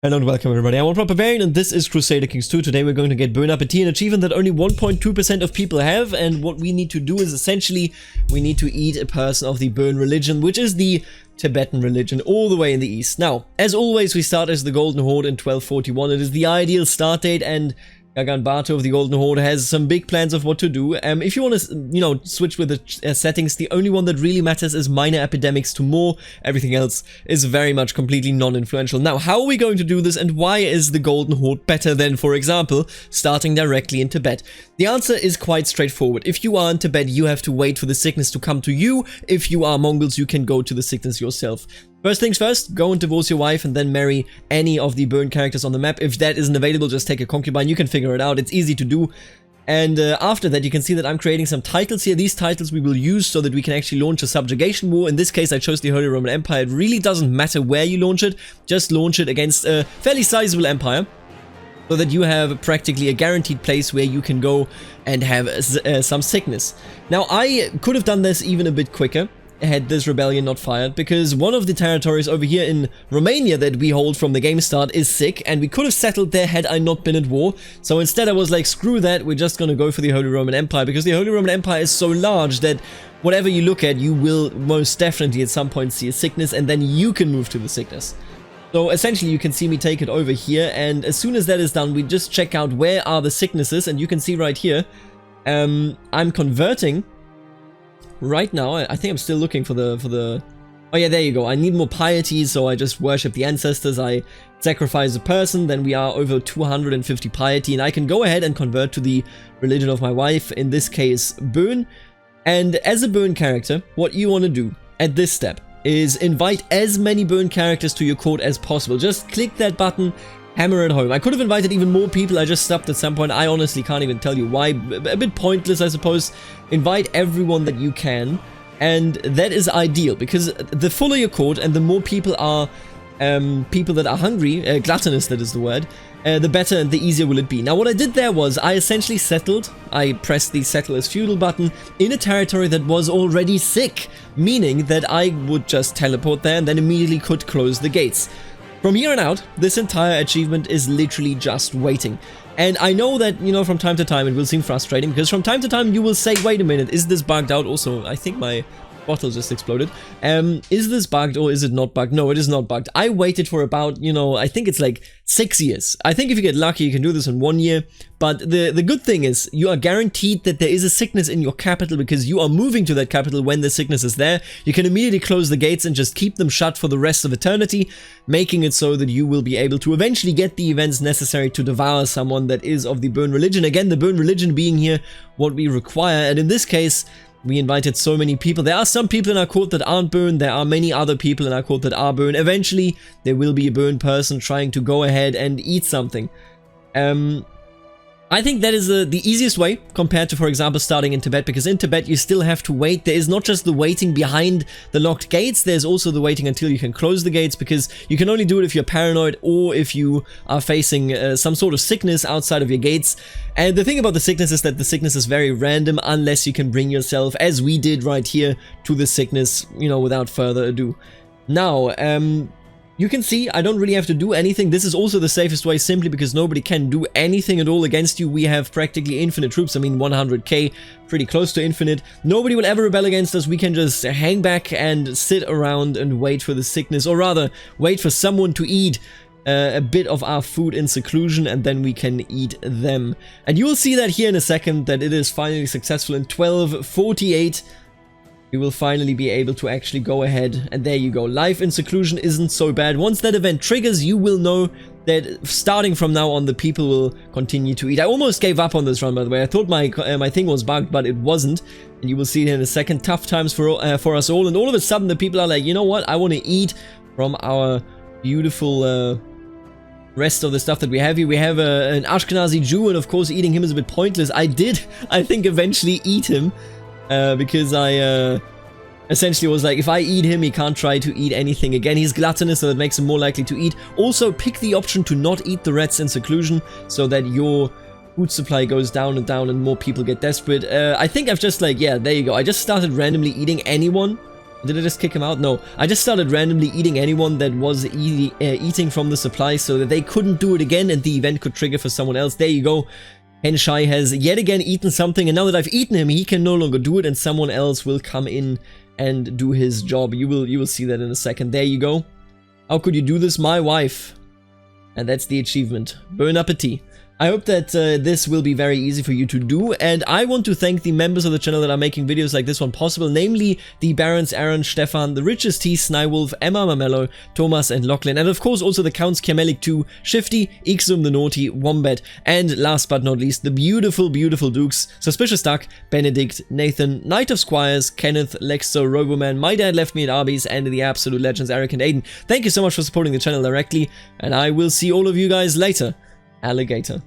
Hello and welcome everybody, I'm Barbarian and this is Crusader Kings 2. Today we're going to get Bön Appetit, an achievement that only 1.2% of people have, and what we need to do is essentially we need to eat a person of the Bön religion, which is the Tibetan religion all the way in the east. Now, as always, we start as the Golden Horde in 1241. It is the ideal start date, and Gagan Bato of the Golden Horde has some big plans of what to do. If you want to, switch with the settings, the only one that really matters is minor epidemics to more. Everything else is very much completely non-influential. Now, how are we going to do this, and why is the Golden Horde better than, for example, starting directly in Tibet? The answer is quite straightforward. If you are in Tibet, you have to wait for the sickness to come to you. If you are Mongols, you can go to the sickness yourself. First things first, go and divorce your wife and then marry any of the Bön characters on the map. If that isn't available, just take a concubine. You can figure it out. It's easy to do. And after that, you can see that I'm creating some titles here. These titles we will use so that we can actually launch a subjugation war. In this case, I chose the Holy Roman Empire. It really doesn't matter where you launch it. Just launch it against a fairly sizable empire, so that you have practically a guaranteed place where you can go and have some sickness. Now, I could have done this even a bit quicker had this rebellion not fired, because one of the territories over here in Romania that we hold from the game start is sick, and we could have settled there had I not been at war. So instead I was like, screw that, we're just gonna go for the Holy Roman Empire, because the Holy Roman Empire is so large that whatever you look at, you will most definitely at some point see a sickness, and then you can move to the sickness. So essentially you can see me take it over here, and as soon as that is done, we just check out where are the sicknesses, and you can see right here, I'm converting right now. I think I'm still looking for the... Oh yeah, there you go. I need more piety, so I just worship the ancestors. I sacrifice a person, then we are over 250 piety, and I can go ahead and convert to the religion of my wife, in this case, Bön. And as a Bön character, what you want to do at this step is invite as many Bön characters to your court as possible. Just click that button, hammer it home. I could have invited even more people, I just stopped at some point. I honestly can't even tell you why. A bit pointless, I suppose. Invite everyone that you can, and that is ideal, because the fuller your court and the more people are people that are hungry, gluttonous, that is the word, the better and the easier will it be. Now, what I did there was I essentially settled, I pressed the settle as feudal button in a territory that was already sick, meaning that I would just teleport there and then immediately could close the gates. From here on out, this entire achievement is literally just waiting. And I know that, from time to time it will seem frustrating, because from time to time you will say, wait a minute, is this bugged out? Also, I think my bottle just exploded. Is this bugged or is it not bugged? No, it is not bugged. I waited for about, I think it's like 6 years. I think if you get lucky, you can do this in 1 year. But the good thing is, you are guaranteed that there is a sickness in your capital, because you are moving to that capital when the sickness is there. You can immediately close the gates and just keep them shut for the rest of eternity, making it so that you will be able to eventually get the events necessary to devour someone that is of the Bön religion. Again, the Bön religion being here what we require, and in this case, we invited so many people. There are some people in our court that aren't Bön. There are many other people in our court that are Bön. Eventually, there will be a Bön person trying to go ahead and eat something. I think that is the easiest way compared to, for example, starting in Tibet, because in Tibet you still have to wait. There is not just the waiting behind the locked gates, there's also the waiting until you can close the gates, because you can only do it if you're paranoid or if you are facing some sort of sickness outside of your gates. And the thing about the sickness is that the sickness is very random, unless you can bring yourself, as we did right here, to the sickness, without further ado. Now, you can see I don't really have to do anything. This is also the safest way, simply because nobody can do anything at all against you. We have practically infinite troops. I mean, 100k, pretty close to infinite. Nobody will ever rebel against us. We can just hang back and sit around and wait for the sickness, or rather, wait for someone to eat a bit of our food in seclusion, and then we can eat them. And you will see that here in a second, that it is finally successful. In 1248, we will finally be able to actually go ahead, and there you go. Life in seclusion isn't so bad. Once that event triggers, you will know that starting from now on, the people will continue to eat. I almost gave up on this run, by the way. I thought my thing was bugged, but it wasn't. And you will see it in a second. Tough times for us all. And all of a sudden, the people are like, you know what? I want to eat from our beautiful rest of the stuff that we have here. We have an Ashkenazi Jew, and of course, eating him is a bit pointless. I think, eventually eat him. Because I essentially was like, if I eat him, he can't try to eat anything again. He's gluttonous, so that makes him more likely to eat. Also, pick the option to not eat the rats in seclusion, so that your food supply goes down and down and more people get desperate. I think I've just yeah, there you go. I just started randomly eating anyone Did I just kick him out? No. I just started randomly eating anyone that was eating from the supply so that they couldn't do it again and the event could trigger for someone else. There you go. Henshai has yet again eaten something, and now that I've eaten him, he can no longer do it and someone else will come in and do his job. You will see that in a second. There you go. How could you do this? My wife. And that's the achievement. Bön Appetit. I hope that this will be very easy for you to do, and I want to thank the members of the channel that are making videos like this one possible, namely the Barons Aaron, Stefan, the Richest T, Snywolf, Emma Mamello, Thomas and Lachlan, and of course also the Counts Kiamelik 2, Shifty, Ixum the Naughty, Wombat, and last but not least the beautiful Dukes, Suspicious Duck, Benedict, Nathan, Knight of Squires, Kenneth, Lexo, Roboman, My Dad Left Me at Arby's, and the Absolute Legends Eric and Aiden. Thank you so much for supporting the channel directly, and I will see all of you guys later. Alligator.